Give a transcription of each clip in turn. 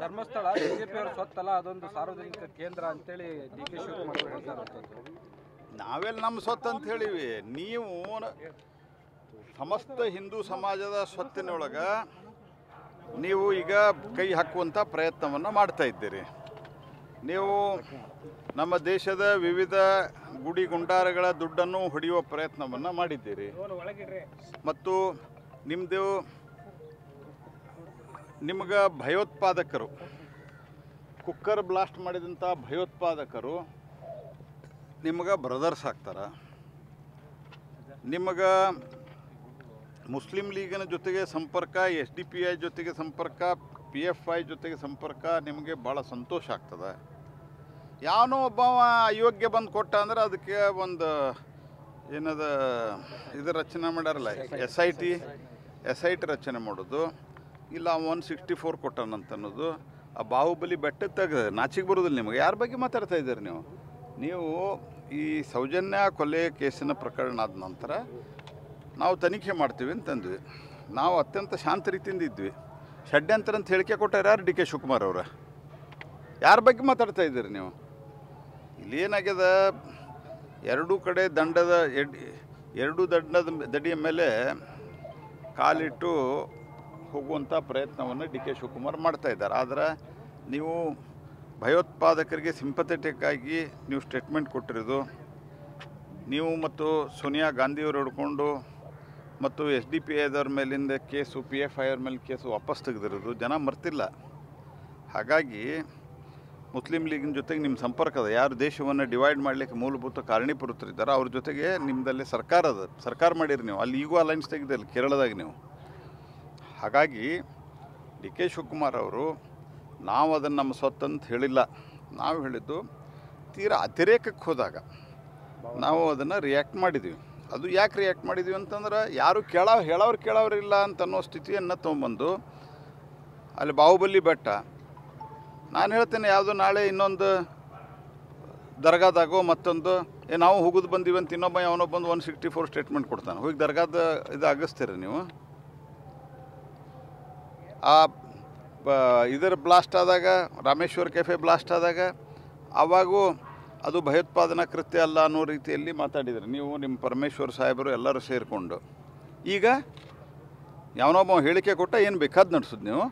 ಧರ್ಮಸ್ಥಳ ಬಿಜೆಪಿಯವರ ಸ್ವತ್ತಲ್ಲ, ಅದೊಂದು ಸಾರ್ವಜನಿಕ ಕೇಂದ್ರ ಅಂತೇಳಿ ಡಿ.ಕೆ. ಶಿವಕುಮಾರ್ ಅವರು ಹೇಳ್ತಾರೆ. ನಾವೆಲ್ಲ ನಮ್ಮ ಸ್ವತ್ತು ಅಂತ ಹೇಳಿವಿ. ನೀವು ಸಮಸ್ತ ಹಿಂದೂ ಸಮಾಜದ ಸ್ವತ್ತಿನೊಳಗೆ ನೀವು ಈಗ ಕೈ ಹಾಕುವಂಥ ಪ್ರಯತ್ನವನ್ನು ಮಾಡ್ತಾ ಇದ್ದೀರಿ. ನೀವು ನಮ್ಮ ದೇಶದ ವಿವಿಧ ಗುಡಿ ಗುಂಡಾರಗಳ ದುಡ್ಡನ್ನು ಹೊಡೆಯುವ ಪ್ರಯತ್ನವನ್ನು ಮಾಡಿದ್ದೀರಿ. ಮತ್ತು ನಿಮ್ಗೆ ಭಯೋತ್ಪಾದಕರು, ಕುಕ್ಕರ್ ಬ್ಲಾಸ್ಟ್ ಮಾಡಿದಂಥ ಭಯೋತ್ಪಾದಕರು ನಿಮ್ಗೆ ಬ್ರದರ್ಸ್ ಆಗ್ತಾರೆ. ನಿಮಗೆ ಮುಸ್ಲಿಂ ಲೀಗಿನ ಜೊತೆಗೆ ಸಂಪರ್ಕ, SDPI ಜೊತೆಗೆ ಸಂಪರ್ಕ, PFI ಜೊತೆಗೆ ಸಂಪರ್ಕ ನಿಮಗೆ ಭಾಳ ಸಂತೋಷ ಆಗ್ತದೆ. ಯಾವನೋ ಒಬ್ಬವ ಅಯೋಗ್ಯ ಬಂದು ಕೊಟ್ಟ ಅಂದ್ರೆ ಅದಕ್ಕೆ ಒಂದು ಏನದ ಇದು ರಚನೆ ಮಾಡ್ಯಾರಲ್ಲ, SIT ರಚನೆ ಮಾಡೋದು, ಇಲ್ಲ 164 ಕೊಟ್ಟಾನಂತ ಅನ್ನೋದು. ಆ ಬಾಹುಬಲಿ ಬೆಟ್ಟ ತೆಗೆದ ನಾಚಿಗೆ ಬರೋದಿಲ್ಲ ನಿಮಗೆ. ಯಾರ ಬಗ್ಗೆ ಮಾತಾಡ್ತಾ ಇದ್ದೀರಿ ನೀವು? ಈ ಸೌಜನ್ಯ ಕೊಲೆ ಕೇಸಿನ ಪ್ರಕರಣ ಆದ ನಂತರ ನಾವು ತನಿಖೆ ಮಾಡ್ತೀವಿ ಅಂತಂದ್ವಿ. ನಾವು ಅತ್ಯಂತ ಶಾಂತ ರೀತಿಯಿಂದ ಇದ್ವಿ. ಷಡ್ಯಂತರ ಅಂತ ಹೇಳಿಕೆ ಕೊಟ್ಟಾರೆ ಯಾರು? ಡಿ.ಕೆ. ಶಿವಕುಮಾರ್ ಅವರ. ಯಾರ ಬಗ್ಗೆ ಮಾತಾಡ್ತಾ ಇದ್ದೀರಿ ನೀವು? ಇಲ್ಲೇನಾಗ್ಯದ, ಎರಡೂ ಕಡೆ ದಂಡದ ದಡಿಯ ಮೇಲೆ ಕಾಲಿಟ್ಟು ಹೋಗುವಂಥ ಪ್ರಯತ್ನವನ್ನು ಡಿ.ಕೆ. ಶಿವಕುಮಾರ್ ಮಾಡ್ತಾ ಇದ್ದಾರೆ. ಆದರೆ ನೀವು ಭಯೋತ್ಪಾದಕರಿಗೆ ಸಿಂಪಥೆಟಿಕ್ ಆಗಿ ನೀವು ಸ್ಟೇಟ್ಮೆಂಟ್ ಕೊಟ್ಟಿರೋದು, ನೀವು ಮತ್ತು ಸೋನಿಯಾ ಗಾಂಧಿಯವರು ಹಿಡ್ಕೊಂಡು ಮತ್ತು SDPIದವ್ರ ಮೇಲಿಂದ ಕೇಸು, PFI ಅವ್ರ ಮೇಲೆ ಕೇಸು ವಾಪಸ್ ತೆಗೆದಿರೋದು ಜನ ಮರ್ತಿಲ್ಲ. ಹಾಗಾಗಿ ಮುಸ್ಲಿಂ ಲೀಗಿನ ಜೊತೆಗೆ ನಿಮ್ಮ ಸಂಪರ್ಕ ಅದ. ಯಾರು ದೇಶವನ್ನು ಡಿವೈಡ್ ಮಾಡಲಿಕ್ಕೆ ಮೂಲಭೂತ ಕಾರಣೀಭೂತರಿದ್ದಾರೆ ಅವ್ರ ಜೊತೆಗೆ ನಿಮ್ಮದಲ್ಲಿ ಸರ್ಕಾರ ಅದ. ಸರ್ಕಾರ ಮಾಡಿರಿ ನೀವು. ಅಲ್ಲಿ ಈಗೂ ಅಲೈನ್ಸ್ ತೆಗೆದಿಲ್ಲ ಕೇರಳದಾಗ ನೀವು. ಹಾಗಾಗಿ ಡಿ.ಕೆ. ಶಿವಕುಮಾರ್ ಅವರು ನಾವು ಅದನ್ನು ನಮ್ಮ ಸ್ವತ್ತು ಅಂತ ಹೇಳಿಲ್ಲ. ನಾವು ಹೇಳಿದ್ದು ತೀರಾ ಅತಿರೇಕಕ್ಕೆ ಹೋದಾಗ ನಾವು ಅದನ್ನು ರಿಯಾಕ್ಟ್ ಮಾಡಿದ್ವಿ. ಅದು ಯಾಕೆ ರಿಯಾಕ್ಟ್ ಮಾಡಿದ್ವಿ ಅಂತಂದ್ರೆ, ಯಾರು ಕೇಳೋರಿಲ್ಲ ಅಂತ ಅನ್ನೋ ಸ್ಥಿತಿಯನ್ನು ತೊಗೊಂಬಂದು ಅಲ್ಲಿ ಬಾಹುಬಲಿ ಬೆಟ್ಟ, ನಾನು ಹೇಳ್ತೇನೆ, ಯಾವುದೋ ನಾಳೆ ಇನ್ನೊಂದು ದರ್ಗಾದಾಗೋ ಮತ್ತೊಂದು ನಾವು ಹೋಗೋದು ಬಂದೀವಿ ಅಂತ ಇನ್ನೊಬ್ಬ ಅವನೋ ಬಂದು 164 ಸ್ಟೇಟ್ಮೆಂಟ್ ಕೊಡ್ತಾನೆ. ಹೋಗಿ ದರ್ಗಾದ ಇದು ಆಗಿಸ್ತೀರಿ ನೀವು. ಆ ಇದರ ಬ್ಲಾಸ್ಟ್ ಆದಾಗ, ರಾಮೇಶ್ವರ ಕೆಫೆ ಬ್ಲಾಸ್ಟ್ ಆದಾಗ ಆವಾಗೂ ಅದು ಭಯೋತ್ಪಾದನಾ ಕೃತ್ಯ ಅಲ್ಲ ಅನ್ನೋ ರೀತಿಯಲ್ಲಿ ಮಾತಾಡಿದ್ರಿ ನೀವು, ನಿಮ್ಮ ಪರಮೇಶ್ವರ್ ಸಾಹೇಬರು ಎಲ್ಲರೂ ಸೇರಿಕೊಂಡು. ಈಗ ಯಾವನೊಬ್ಬ ಹೇಳಿಕೆ ಕೊಟ್ಟ ಏನು ಬೇಕಾದ್ ನಡೆಸೋದು ನೀವು.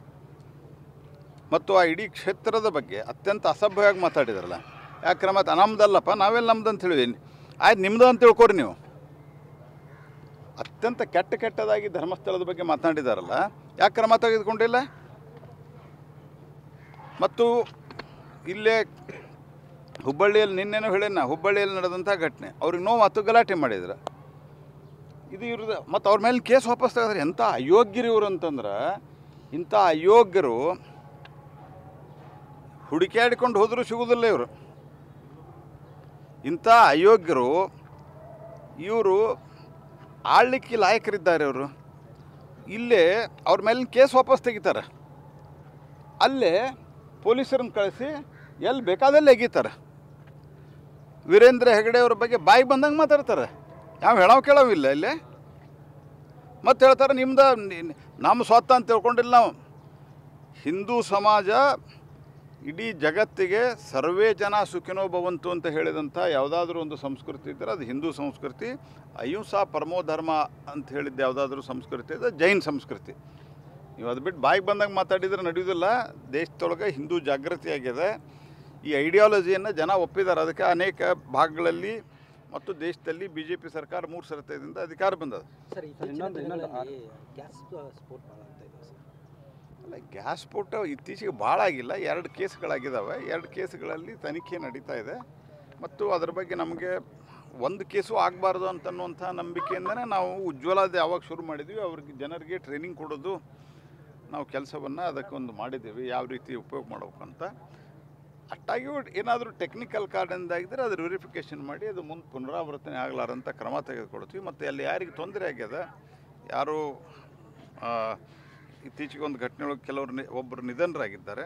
ಮತ್ತು ಆ ಇಡೀ ಕ್ಷೇತ್ರದ ಬಗ್ಗೆ ಅತ್ಯಂತ ಅಸಭ್ಯವಾಗಿ ಮಾತಾಡಿದ್ರಲ್ಲ. ಯಾಕೆ ಮತ್ತು ನಮ್ದಲ್ಲಪ್ಪ, ನಾವೆಲ್ಲ ನಮ್ದು ಅಂತ ಹೇಳಿ ಆಯ್ತು ನಿಮ್ಮದು ಅಂತ ತಿಳ್ಕೊರಿ ನೀವು. ಅತ್ಯಂತ ಕೆಟ್ಟದಾಗಿ ಧರ್ಮಸ್ಥಳದ ಬಗ್ಗೆ ಮಾತನಾಡಿದಾರಲ್ಲ, ಯಾಕೆ ಕ್ರಮ ತೆಗೆದುಕೊಂಡಿಲ್ಲ? ಮತ್ತು ಇಲ್ಲೇ ಹುಬ್ಬಳ್ಳಿಯಲ್ಲಿ ನಿನ್ನೆನೂ ಹೇಳೇನ, ಹುಬ್ಬಳ್ಳಿಯಲ್ಲಿ ನಡೆದಂಥ ಘಟನೆ, ಅವ್ರಿಗೆ ನೋವು ಗಲಾಟೆ ಮಾಡಿದ್ರು. ಇದು ಇವ್ರದ್ದು. ಮತ್ತು ಅವ್ರ ಮೇಲೆ ಕೇಸ್ ವಾಪಸ್ ತೆಗೆದ್ರೆ ಎಂಥ ಅಯೋಗ್ಯರು ಇವರು ಅಂತಂದ್ರೆ, ಇಂಥ ಅಯೋಗ್ಯರು ಹುಡುಕಾಡಿಕೊಂಡು ಹೋದರೂ ಸಿಗೋದಿಲ್ಲ ಇವರು. ಇಂಥ ಅಯೋಗ್ಯರು ಇವರು ಆಳ್ಲಿಕ್ಕೆ ಲಾಯಕರಿದ್ದಾರೆ. ಅವರು ಇಲ್ಲೇ ಅವ್ರ ಮೇಲಿನ ಕೇಸ್ ವಾಪಸ್ ತೆಗಿತಾರೆ, ಅಲ್ಲೇ ಪೊಲೀಸರನ್ನು ಕಳಿಸಿ ಎಲ್ಲಿ ಬೇಕಾದಲ್ಲಿ ಎಗಿತಾರೆ. ವೀರೇಂದ್ರ ಹೆಗಡೆ ಅವ್ರ ಬಗ್ಗೆ ಬಾಯಿ ಬಂದಂಗೆ ಮಾತಾಡ್ತಾರೆ. ಯಾವ ಕೇಳೋವಿಲ್ಲ ಇಲ್ಲೇ. ಮತ್ತು ಹೇಳ್ತಾರೆ ನಿಮ್ದು ನಮ್ಮ ಸ್ವತ್ತ ಅಂತ ತಿಳ್ಕೊಂಡಿಲ್ಲ ನಾವು. ಹಿಂದೂ ಸಮಾಜ ಇಡೀ ಜಗತ್ತಿಗೆ ಸರ್ವೇ ಜನ ಸುಖಿನೋ ಭವಂತು ಅಂತ ಹೇಳಿದಂಥ ಯಾವುದಾದ್ರೂ ಒಂದು ಸಂಸ್ಕೃತಿ ಇದ್ದರೆ ಅದು ಹಿಂದೂ ಸಂಸ್ಕೃತಿ. ಅಹಿಂಸಾ ಪರಮೋ ಧರ್ಮ ಅಂತ ಹೇಳಿದ್ದು ಯಾವುದಾದ್ರೂ ಸಂಸ್ಕೃತಿ ಇದೆ, ಜೈನ್ ಸಂಸ್ಕೃತಿ. ನೀವು ಅದು ಬಿಟ್ಟು ಬಾಯಿಗೆ ಬಂದಾಗ ಮಾತಾಡಿದ್ರೆ ನಡೆಯೋದಿಲ್ಲ. ದೇಶದೊಳಗೆ ಹಿಂದೂ ಜಾಗೃತಿ ಆಗಿದೆ. ಈ ಐಡಿಯಾಲಜಿಯನ್ನು ಜನ ಒಪ್ಪಿದ್ದಾರೆ. ಅದಕ್ಕೆ ಅನೇಕ ಭಾಗಗಳಲ್ಲಿ ಮತ್ತು ದೇಶದಲ್ಲಿ BJP ಸರ್ಕಾರ 3 ಸರತೆಯಿಂದ ಅಧಿಕಾರ ಬಂದದ. ಅಲ್ಲ, ಗ್ಯಾಸ್ ಸ್ಫೋಟ ಇತ್ತೀಚೆಗೆ ಭಾಳ ಆಗಿಲ್ಲ. 2 ಕೇಸ್ಗಳಾಗಿದ್ದಾವೆ. 2 ಕೇಸ್ಗಳಲ್ಲಿ ತನಿಖೆ ನಡೀತಾ ಇದೆ. ಮತ್ತು ಅದರ ಬಗ್ಗೆ ನಮಗೆ ಒಂದು ಕೇಸು ಆಗಬಾರ್ದು ಅಂತನ್ನುವಂಥ ನಂಬಿಕೆಯಿಂದನೇ ನಾವು ಉಜ್ವಲದ ಯಾವಾಗ ಶುರು ಮಾಡಿದ್ವಿ, ಅವ್ರಿಗೆ ಜನರಿಗೆ ಟ್ರೈನಿಂಗ್ ಕೊಡೋದು ನಾವು ಕೆಲಸವನ್ನು ಅದಕ್ಕೊಂದು ಮಾಡಿದ್ದೀವಿ, ಯಾವ ರೀತಿ ಉಪಯೋಗ ಮಾಡ್ಬೇಕಂತ. ಅಷ್ಟಾಗಿ ಏನಾದರೂ ಟೆಕ್ನಿಕಲ್ ಕಾರಣದಿಂದಾಗಿದ್ದರೆ ಅದ್ರ ವೆರಿಫಿಕೇಷನ್ ಮಾಡಿ ಅದು ಮುಂದೆ ಪುನರಾವರ್ತನೆ ಆಗಲಾರಂಥ ಕ್ರಮ ತೆಗೆದುಕೊಳ್ತೀವಿ. ಮತ್ತು ಅಲ್ಲಿ ಯಾರಿಗೆ ತೊಂದರೆ ಆಗ್ಯದ, ಯಾರು ಇತ್ತೀಚೆಗೆ ಒಂದು ಘಟನೆಯೊಳಗೆ ಕೆಲವರು ಒಬ್ಬರು ನಿಧನರಾಗಿದ್ದಾರೆ.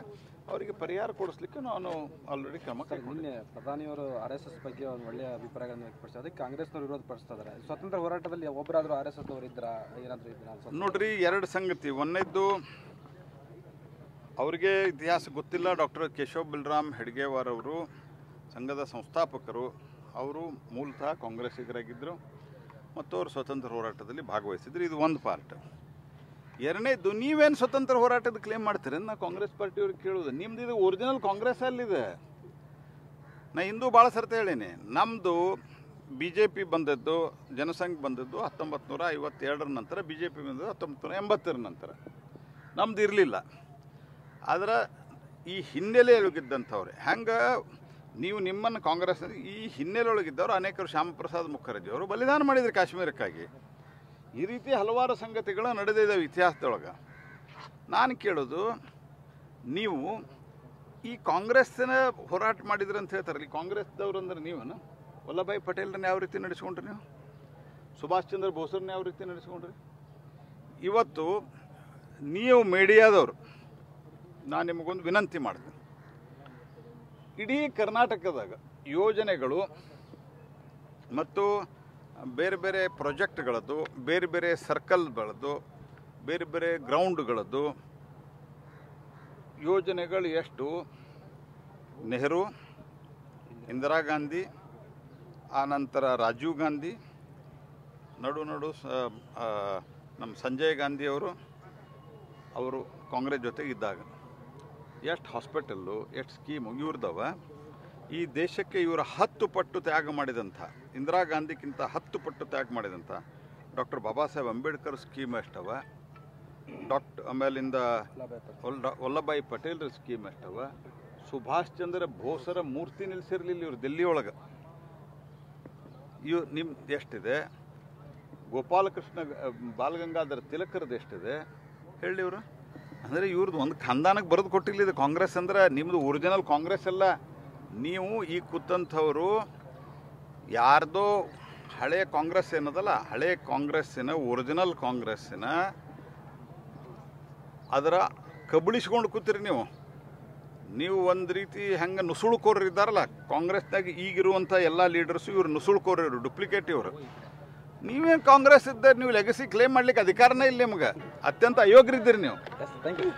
ಅವರಿಗೆ ಪರಿಹಾರ ಕೊಡಿಸ್ಲಿಕ್ಕೆ ನಾನು ಆಲ್ರೆಡಿ ಕ್ರಮ ನಿನ್ನೆ ಪ್ರಧಾನಿಯವರು RSS ಬಗ್ಗೆ ಒಂದು ಒಳ್ಳೆಯ ಅಭಿಪ್ರಾಯಗಳನ್ನು ವ್ಯಕ್ತಪಡಿಸಿದ್ದಾರೆ. ಅದಕ್ಕೆ ಕಾಂಗ್ರೆಸ್ನವರು ವಿರೋಧ ಪಡಿಸ್ತಾ ಇದ್ದಾರೆ. ಸ್ವಾತಂತ್ರ್ಯ ಹೋರಾಟದಲ್ಲಿ ಒಬ್ಬರಾದರೂ RSS ಅವರು ಏನಾದರೂ ಇದ್ರ ನೋಡ್ರಿ, ಎರಡು ಸಂಗತಿ. ಒಂದನೇದ್ದು, ಅವರಿಗೆ ಇತಿಹಾಸ ಗೊತ್ತಿಲ್ಲ. ಡಾಕ್ಟರ್ ಕೇಶವ್ ಬಲರಾಮ್ ಹೆಡ್ಗೇವಾರ್ ಅವರು ಸಂಘದ ಸಂಸ್ಥಾಪಕರು. ಅವರು ಮೂಲತಃ ಕಾಂಗ್ರೆಸ್ಸಿಗರಾಗಿದ್ದರು ಮತ್ತು ಅವರು ಸ್ವತಂತ್ರ ಹೋರಾಟದಲ್ಲಿ ಭಾಗವಹಿಸಿದ್ರು. ಇದು ಒಂದು ಪಾರ್ಟ್. ಎರಡನೇದು, ನೀವೇನು ಸ್ವತಂತ್ರ ಹೋರಾಟದ ಕ್ಲೇಮ್ ಮಾಡ್ತೀರಿ ನಾ ಕಾಂಗ್ರೆಸ್ ಪಾರ್ಟಿಯವ್ರಿಗೆ ಕೇಳೋದು. ನಿಮ್ದು ಇದು ಒರಿಜಿನಲ್ ಕಾಂಗ್ರೆಸ್ ಅಲ್ಲಿದೆ. ನಾ ಹಿಂದೂ ಭಾಳ ಸರ್ತಿ ಹೇಳೀನಿ, ನಮ್ಮದು BJP ಬಂದದ್ದು, ಜನಸಂಘ ಬಂದದ್ದು 1952 ನಂತರ, BJP ಬಂದದ್ದು 1980 ನಂತರ. ನಮ್ದು ಇರಲಿಲ್ಲ. ಆದ್ರೆ ಈ ಹಿನ್ನೆಲೆಯೊಳಗಿದ್ದಂಥವ್ರೆ ಹೆಂಗೆ ನೀವು ನಿಮ್ಮನ್ನು ಕಾಂಗ್ರೆಸ್ ಈ ಹಿನ್ನೆಲೆಯೊಳಗಿದ್ದವರು ಅನೇಕರು, ಶ್ಯಾಮಪ್ರಸಾದ್ ಮುಖರ್ಜಿ ಅವರು ಬಲಿದಾನ ಮಾಡಿದ್ರು ಕಾಶ್ಮೀರಕ್ಕಾಗಿ. ಈ ರೀತಿ ಹಲವಾರು ಸಂಗತಿಗಳು ನಡೆದಿದ್ದಾವೆ ಇತಿಹಾಸದೊಳಗೆ. ನಾನು ಕೇಳೋದು, ನೀವು ಈ ಕಾಂಗ್ರೆಸ್ಸಿನ ಹೋರಾಟ ಮಾಡಿದ್ರಿ ಅಂತ ಹೇಳ್ತಾರಲ್ಲ, ಈ ಕಾಂಗ್ರೆಸ್ದವ್ರು ಅಂದ್ರೆ ನೀವನು ವಲ್ಲಭಾಯ್ ಪಟೇಲ್ರನ್ನ ಯಾವ ರೀತಿ ನಡೆಸ್ಕೊಂಡ್ರಿ ನೀವು? ಸುಭಾಷ್ ಚಂದ್ರ ಬೋಸ್ರನ್ನ ಯಾವ ರೀತಿ ನಡೆಸ್ಕೊಂಡ್ರಿ? ಇವತ್ತು ನೀವು ಮೀಡಿಯಾದವರು, ನಾನು ನಿಮಗೊಂದು ವಿನಂತಿ ಮಾಡ್ತೀನಿ. ಇಡೀ ಕರ್ನಾಟಕದಾಗ ಯೋಜನೆಗಳು ಮತ್ತು ಬೇರೆ ಬೇರೆ ಪ್ರಾಜೆಕ್ಟ್ಗಳದ್ದು, ಬೇರೆ ಬೇರೆ ಸರ್ಕಲ್ಗಳದ್ದು, ಬೇರೆ ಬೇರೆ ಗ್ರೌಂಡ್ಗಳದ್ದು ಯೋಜನೆಗಳು ಎಷ್ಟು? ನೆಹರು, ಇಂದಿರಾ ಗಾಂಧಿ, ಆನಂತರ ರಾಜೀವ್ ಗಾಂಧಿ, ನಡು ನಮ್ಮ ಸಂಜಯ್ ಗಾಂಧಿ ಅವರು ಕಾಂಗ್ರೆಸ್ ಜೊತೆಗೆ ಇದ್ದಾಗ ಎಷ್ಟು ಹಾಸ್ಪಿಟಲ್ಲು, ಎಷ್ಟು ಸ್ಕೀಮು ಇವ್ರದವ. ಈ ದೇಶಕ್ಕೆ ಇವರ 10 ಪಟ್ಟು ತ್ಯಾಗ ಮಾಡಿದಂಥ, ಇಂದಿರಾ ಗಾಂಧಿಗಿಂತ 10 ಪಟ್ಟು ತ್ಯಾಗ ಮಾಡಿದಂಥ ಡಾಕ್ಟರ್ ಬಾಬಾ ಸಾಹೇಬ್ ಅಂಬೇಡ್ಕರ್ ಸ್ಕೀಮ್ ಎಷ್ಟವ, ಆಮೇಲಿಂದ ವಲ್ಲಭಾಯ್ ಪಟೇಲ್ರ ಸ್ಕೀಮ್ ಎಷ್ಟವ, ಸುಭಾಷ್ ಚಂದ್ರ ಬೋಸರ ಮೂರ್ತಿ ನಿಲ್ಲಿಸಿರ್ಲಿಲ್ಲ ಇವರು ದಿಲ್ಲಿ ಒಳಗೆ, ನಿಮ್ದು ಎಷ್ಟಿದೆ? ಗೋಪಾಲಕೃಷ್ಣ ಬಾಲಗಂಗಾಧರ ತಿಲಕರದ್ದು ಎಷ್ಟಿದೆ ಹೇಳಿ ಇವರು? ಅಂದರೆ ಇವ್ರದ್ದು ಒಂದು ಖಂದಾನಕ್ಕೆ ಬರೆದು ಕೊಟ್ಟಿಲ್ಲ. ಇದು ಕಾಂಗ್ರೆಸ್ ಅಂದ್ರೆ ನಿಮ್ಮದು ಒರಿಜಿನಲ್ ಕಾಂಗ್ರೆಸ್ ಅಲ್ಲ. ನೀವು ಈ ಕೂತಂಥವರು ಯಾರ್ದೋ ಹಳೆ ಕಾಂಗ್ರೆಸ್ ಏನದಲ್ಲ, ಹಳೆ ಕಾಂಗ್ರೆಸ್ಸಿನ ಒರಿಜಿನಲ್ ಕಾಂಗ್ರೆಸ್ಸಿನ ಅದರ ಕಬಳಿಸ್ಕೊಂಡು ಕೂತೀರಿ ನೀವು ಒಂದು ರೀತಿ ಹೆಂಗೆ ನುಸುಳುಕೋರು ಇದ್ದಾರಲ್ಲ ಕಾಂಗ್ರೆಸ್ನಾಗ ಈಗಿರುವಂಥ ಎಲ್ಲ ಲೀಡರ್ಸು ಇವರು ನುಸುಳುಕೋರು, ಡುಪ್ಲಿಕೇಟ್ ಇವರು. ನೀವೇನು ಕಾಂಗ್ರೆಸ್ ಇದ್ದರೆ ನೀವು ಲೆಗಸಿ ಕ್ಲೇಮ್ ಮಾಡ್ಲಿಕ್ಕೆ ಅಧಿಕಾರನೇ ಇಲ್ಲ ನಿಮ್ಗೆ. ಅತ್ಯಂತ ಅಯೋಗ್ಯರಿದ್ದೀರಿ ನೀವು. Thank you.